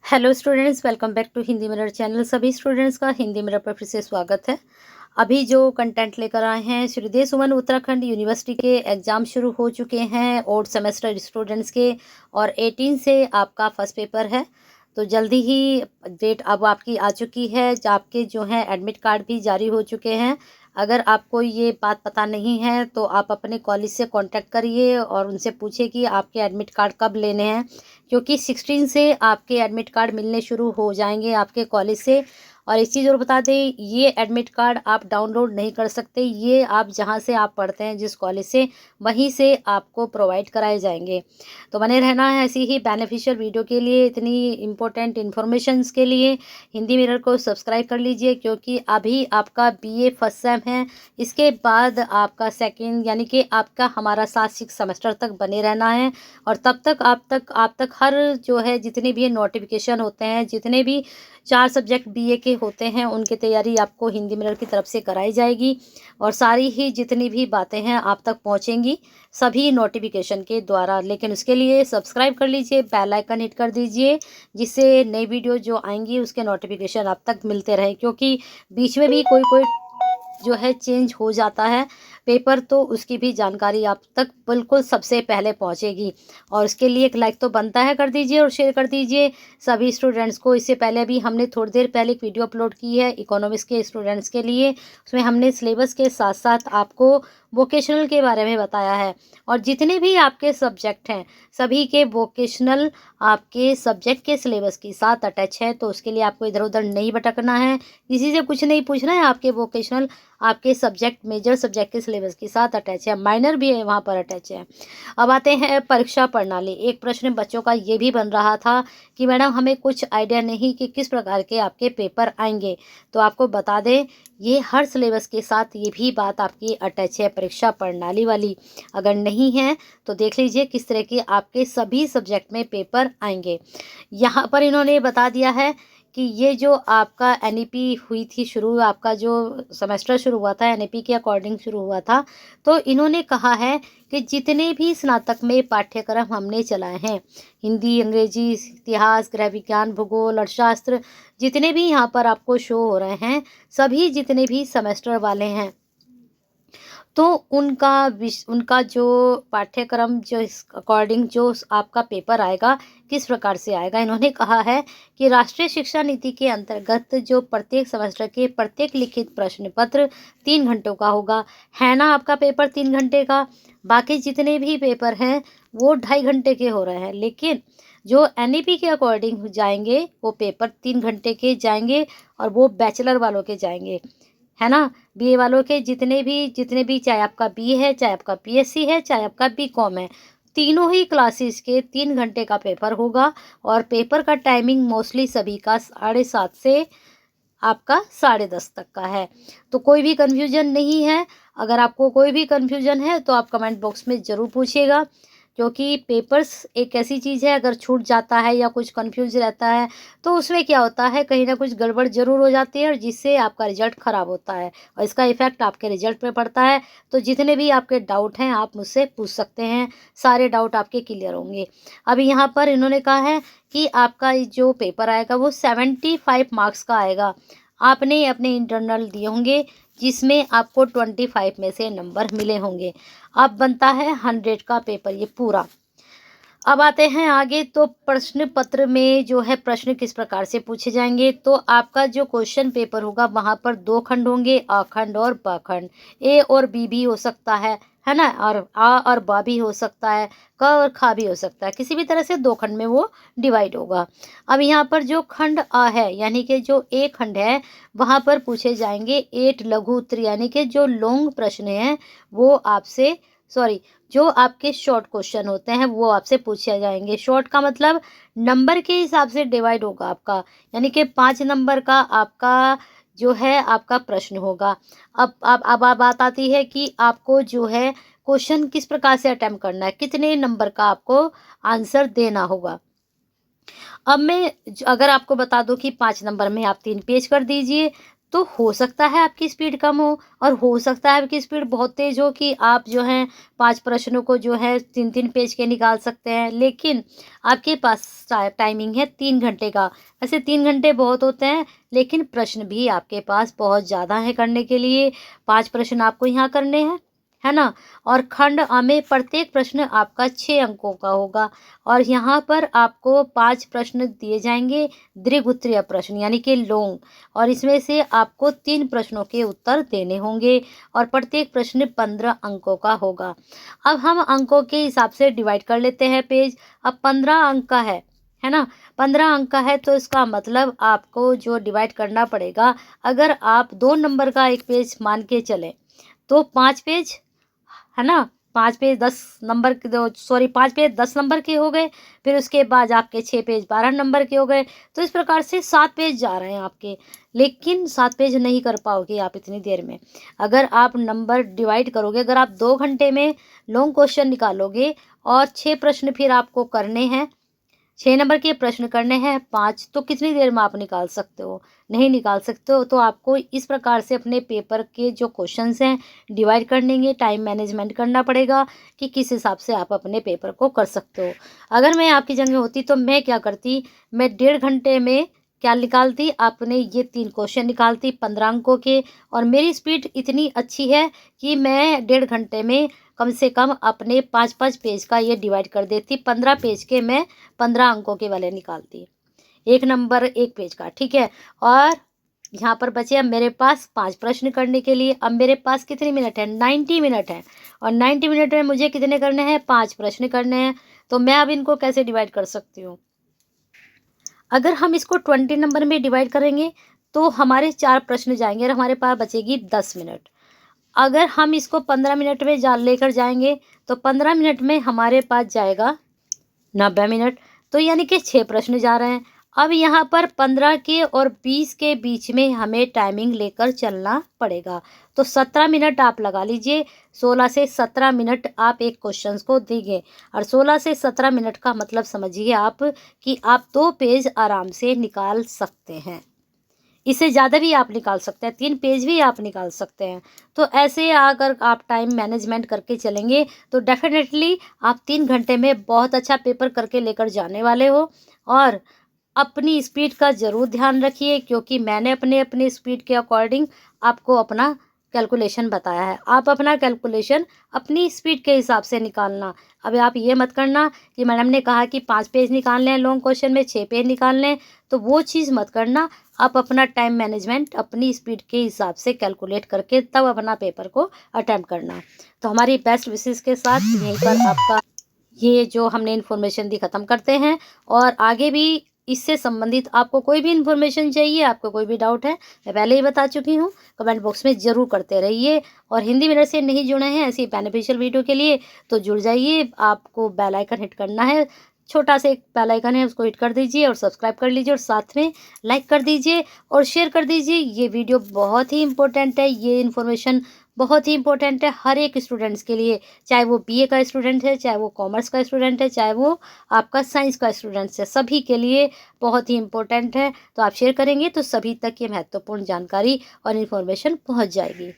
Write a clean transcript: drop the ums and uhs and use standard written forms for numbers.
Hello students, welcome back to Hindi mirror channel. सभी students का Hindi mirror पर फिर से स्वागत है। अभी जो कंटेंट लेकर आए हैं, श्रीदेव सुमन उत्तराखंड यूनिवर्सिटी के एग्ज़ाम शुरू हो चुके हैं और सेमेस्टर स्टूडेंट्स के, और 18 से आपका फर्स्ट पेपर है। तो जल्दी ही डेट अब आपकी आ चुकी है। आपके जो हैं एडमिट कार्ड भी जारी हो चुके हैं। अगर आपको ये बात पता नहीं है तो आप अपने कॉलेज से कांटेक्ट करिए और उनसे पूछिए कि आपके एडमिट कार्ड कब लेने हैं, क्योंकि 16 से आपके एडमिट कार्ड मिलने शुरू हो जाएंगे आपके कॉलेज से। और एक चीज़ और बता दें, ये एडमिट कार्ड आप डाउनलोड नहीं कर सकते। ये आप जहाँ से आप पढ़ते हैं, जिस कॉलेज से, वहीं से आपको प्रोवाइड कराए जाएंगे। तो बने रहना है ऐसी ही बेनिफिशियल वीडियो के लिए। इतनी इम्पोर्टेंट इन्फॉर्मेशंस के लिए हिंदी मिरर को सब्सक्राइब कर लीजिए, क्योंकि अभी आपका बीए फर्स्ट सेम है। इसके बाद आपका सेकेंड, यानी कि आपका हमारा 7-6 सेमेस्टर तक बने रहना है। और तब तक आप तक हर जो है जितने भी नोटिफिकेशन होते हैं, जितने भी 4 सब्जेक्ट बीए के होते हैं, उनकी तैयारी आपको हिंदी मिरर की तरफ से कराई जाएगी। और सारी ही जितनी भी बातें हैं आप तक पहुंचेंगी सभी नोटिफिकेशन के द्वारा। लेकिन उसके लिए सब्सक्राइब कर लीजिए, बेल आइकन हिट कर दीजिए, जिससे नई वीडियो जो आएंगी उसके नोटिफिकेशन आप तक मिलते रहे। क्योंकि बीच में भी कोई कोई जो है चेंज हो जाता है पेपर, तो उसकी भी जानकारी आप तक बिल्कुल सबसे पहले पहुंचेगी। और उसके लिए एक लाइक तो बनता है, कर दीजिए और शेयर कर दीजिए सभी स्टूडेंट्स को। इससे पहले भी हमने थोड़ी देर पहले एक वीडियो अपलोड की है इकोनॉमिक्स के स्टूडेंट्स के लिए। उसमें हमने सिलेबस के साथ साथ आपको वोकेशनल के बारे में बताया है। और जितने भी आपके सब्जेक्ट हैं, सभी के वोकेशनल आपके सब्जेक्ट के सिलेबस के साथ अटैच है। तो उसके लिए आपको इधर उधर नहीं भटकना है, किसी से कुछ नहीं पूछना है। आपके वोकेशनल आपके सब्जेक्ट, मेजर सब्जेक्ट के सिलेबस के साथ अटैच है, माइनर भी है वहाँ पर अटैच है। अब आते हैं परीक्षा प्रणाली। एक प्रश्न बच्चों का ये भी बन रहा था कि मैडम हमें कुछ आइडिया नहीं कि किस प्रकार के आपके पेपर आएंगे। तो आपको बता दें, ये हर सिलेबस के साथ ये भी बात आपकी अटैच है, परीक्षा प्रणाली वाली। अगर नहीं है तो देख लीजिए किस तरह के आपके सभी सब्जेक्ट में पेपर आएंगे। यहाँ पर इन्होंने बता दिया है कि ये जो आपका एनईपी हुई थी शुरू, आपका जो सेमेस्टर शुरू हुआ था एनईपी के अकॉर्डिंग शुरू हुआ था। तो इन्होंने कहा है कि जितने भी स्नातक में पाठ्यक्रम हमने चलाए हैं, हिंदी, अंग्रेजी, इतिहास, गृह विज्ञान, भूगोल, अर्थशास्त्र, जितने भी यहाँ पर आपको शो हो रहे हैं, सभी जितने भी सेमेस्टर वाले हैं, तो उनका जो पाठ्यक्रम, जो इस अकॉर्डिंग जो आपका पेपर आएगा, किस प्रकार से आएगा। इन्होंने कहा है कि राष्ट्रीय शिक्षा नीति के अंतर्गत जो प्रत्येक सेमेस्टर के प्रत्येक लिखित प्रश्न पत्र 3 घंटों का होगा, है ना। आपका पेपर 3 घंटे का। बाकी जितने भी पेपर हैं वो 2.5 घंटे के हो रहे हैं। लेकिन जो एनईपी के अकॉर्डिंग जाएंगे वो पेपर 3 घंटे के जाएंगे, और वो बैचलर वालों के जाएंगे, है ना। बीए वालों के जितने भी चाहे आपका बीए है, चाहे आपका बीएससी है, चाहे आपका बीकॉम है, तीनों ही क्लासेस के 3 घंटे का पेपर होगा। और पेपर का टाइमिंग मोस्टली सभी का 7:30 से आपका 10:30 तक का है। तो कोई भी कन्फ्यूजन नहीं है। अगर आपको कोई भी कन्फ्यूजन है तो आप कमेंट बॉक्स में ज़रूर पूछिएगा, क्योंकि पेपर्स एक ऐसी चीज़ है, अगर छूट जाता है या कुछ कन्फ्यूज रहता है तो उसमें क्या होता है, कहीं ना कुछ गड़बड़ ज़रूर हो जाती है, और जिससे आपका रिजल्ट ख़राब होता है और इसका इफ़ेक्ट आपके रिजल्ट पे पड़ता है। तो जितने भी आपके डाउट हैं आप मुझसे पूछ सकते हैं, सारे डाउट आपके क्लियर होंगे। अभी यहाँ पर इन्होंने कहा है कि आपका जो पेपर आएगा वो 75 मार्क्स का आएगा। आपने अपने इंटरनल दिए होंगे, जिसमें आपको 25 में से नंबर मिले होंगे। अब बनता है 100 का पेपर ये पूरा। अब आते हैं आगे। तो प्रश्न पत्र में जो है प्रश्न किस प्रकार से पूछे जाएंगे। तो आपका जो क्वेश्चन पेपर होगा वहाँ पर 2 खंड होंगे, अ खंड और ब खंड। ए और बी भी हो सकता है ना। और आ और बा भी हो सकता है, क और खा भी हो सकता है। किसी भी तरह से 2 खंड में वो डिवाइड होगा। अब यहाँ पर जो खंड आ है, यानी कि जो ए खंड है, वहाँ पर पूछे जाएंगे 8 लघु उत्तर, यानी कि जो लॉन्ग प्रश्न हैं वो आपसे, सॉरी, जो आपके शॉर्ट क्वेश्चन होते हैं वो आपसे पूछे जाएंगे। शॉर्ट का मतलब नंबर के हिसाब से डिवाइड होगा आपका, यानी कि 5 नंबर का आपका जो है आपका प्रश्न होगा। अब बात आती है कि आपको जो है क्वेश्चन किस प्रकार से अटेम्प्ट करना है, कितने नंबर का आपको आंसर देना होगा। अब मैं अगर आपको बता दूं कि 5 नंबर में आप 3 पेज कर दीजिए, तो हो सकता है आपकी स्पीड कम हो और हो सकता है आपकी स्पीड बहुत तेज़ हो कि आप जो हैं 5 प्रश्नों को जो है 3-3 पेज के निकाल सकते हैं। लेकिन आपके पास टाइमिंग है 3 घंटे का। वैसे 3 घंटे बहुत होते हैं, लेकिन प्रश्न भी आपके पास बहुत ज़्यादा हैं करने के लिए। 5 प्रश्न आपको यहाँ करने हैं, है ना? और खंड अ में प्रत्येक प्रश्न आपका 6 अंकों का होगा और यहाँ पर आपको 5 प्रश्न दिए जाएँगे, दीर्घ-उत्तरीय प्रश्न यानी कि लॉन्ग, और इसमें से आपको 3 प्रश्नों के उत्तर देने होंगे और प्रत्येक प्रश्न 15 अंकों का होगा। अब हम अंकों के हिसाब से डिवाइड कर लेते हैं पेज। अब 15 अंक का है ना? 15 अंक का है तो इसका मतलब आपको जो डिवाइड करना पड़ेगा, अगर आप 2 नंबर का एक पेज मान के चलें, तो 5 पेज, है ना? 5 पेज 10 नंबर के, 5 पेज 10 नंबर के हो गए, फिर उसके बाद आपके 6 पेज 12 नंबर के हो गए। तो इस प्रकार से 7 पेज जा रहे हैं आपके, लेकिन 7 पेज नहीं कर पाओगे आप इतनी देर में। अगर आप नंबर डिवाइड करोगे, अगर आप 2 घंटे में लॉन्ग क्वेश्चन निकालोगे और 6 प्रश्न फिर आपको करने हैं, 6 नंबर के प्रश्न करने हैं 5, तो कितनी देर में आप निकाल सकते हो? नहीं निकाल सकते हो। तो आपको इस प्रकार से अपने पेपर के जो क्वेश्चंस हैं डिवाइड करनेंगे, टाइम मैनेजमेंट करना पड़ेगा कि किस हिसाब से आप अपने पेपर को कर सकते हो। अगर मैं आपकी जगह होती तो मैं क्या करती, मैं 1.5 घंटे में क्या निकालती, आपने ये 3 क्वेश्चन निकालती 15 अंकों के, और मेरी स्पीड इतनी अच्छी है कि मैं 1.5 घंटे में कम से कम अपने 5-5 पेज का ये डिवाइड कर देती। 15 पेज के मैं 15 अंकों के वाले निकालती, 1 नंबर 1 पेज का, ठीक है? और यहाँ पर बचे अब मेरे पास 5 प्रश्न करने के लिए। अब मेरे पास कितने मिनट है? 90 मिनट है, और 90 मिनट में मुझे कितने करने हैं? 5 प्रश्न करने हैं। तो मैं अब इनको कैसे डिवाइड कर सकती हूँ? अगर हम इसको 20 नंबर में डिवाइड करेंगे तो हमारे 4 प्रश्न जाएंगे और हमारे पास बचेगी 10 मिनट। अगर हम इसको 15 मिनट में लेकर जाएंगे तो 15 मिनट में हमारे पास जाएगा 90 मिनट। तो यानी कि 6 प्रश्न जा रहे हैं। अब यहाँ पर 15 के और 20 के बीच में हमें टाइमिंग लेकर चलना पड़ेगा। तो 17 मिनट आप लगा लीजिए, 16 से 17 मिनट आप एक क्वेश्चन को देंगे, और 16 से 17 मिनट का मतलब समझिए आप कि आप 2 पेज आराम से निकाल सकते हैं। इससे ज़्यादा भी आप निकाल सकते हैं, 3 पेज भी आप निकाल सकते हैं। तो ऐसे अगर आप टाइम मैनेजमेंट करके चलेंगे तो डेफ़िनेटली आप 3 घंटे में बहुत अच्छा पेपर करके लेकर जाने वाले हो। और अपनी स्पीड का ज़रूर ध्यान रखिए, क्योंकि मैंने अपने स्पीड के अकॉर्डिंग आपको अपना कैलकुलेशन बताया है। आप अपना कैलकुलेशन अपनी स्पीड के हिसाब से निकालना। अब आप ये मत करना कि मैडम ने कहा कि 5 पेज निकालने हैं लॉन्ग क्वेश्चन में, 6 पेज निकालने हैं, तो वो चीज़ मत करना। आप अपना टाइम मैनेजमेंट अपनी स्पीड के हिसाब से कैलकुलेट करके तब अपना पेपर को अटेम्प्ट करना। तो हमारी बेस्ट विशेज़ के साथ यहीं पर आपका ये जो हमने इन्फॉर्मेशन दी ख़त्म करते हैं। और आगे भी इससे संबंधित आपको कोई भी इन्फॉर्मेशन चाहिए, आपको कोई भी डाउट है, मैं पहले ही बता चुकी हूँ, कमेंट बॉक्स में ज़रूर करते रहिए। और हिंदी मिरर से नहीं जुड़े हैं ऐसी बेनिफिशियल वीडियो के लिए तो जुड़ जाइए। आपको बेल आइकन हिट करना है, छोटा सा एक बेल आइकन है, उसको हिट कर दीजिए और सब्सक्राइब कर लीजिए, और साथ में लाइक कर दीजिए और शेयर कर दीजिए। ये वीडियो बहुत ही इंपॉर्टेंट है, ये इन्फॉर्मेशन बहुत ही इंपॉर्टेंट है हर एक स्टूडेंट्स के लिए, चाहे वो बीए का स्टूडेंट है, चाहे वो कॉमर्स का स्टूडेंट है, चाहे वो आपका साइंस का स्टूडेंट्स है, सभी के लिए बहुत ही इंपॉर्टेंट है। तो आप शेयर करेंगे तो सभी तक ये महत्वपूर्ण जानकारी और इन्फॉर्मेशन पहुंच जाएगी।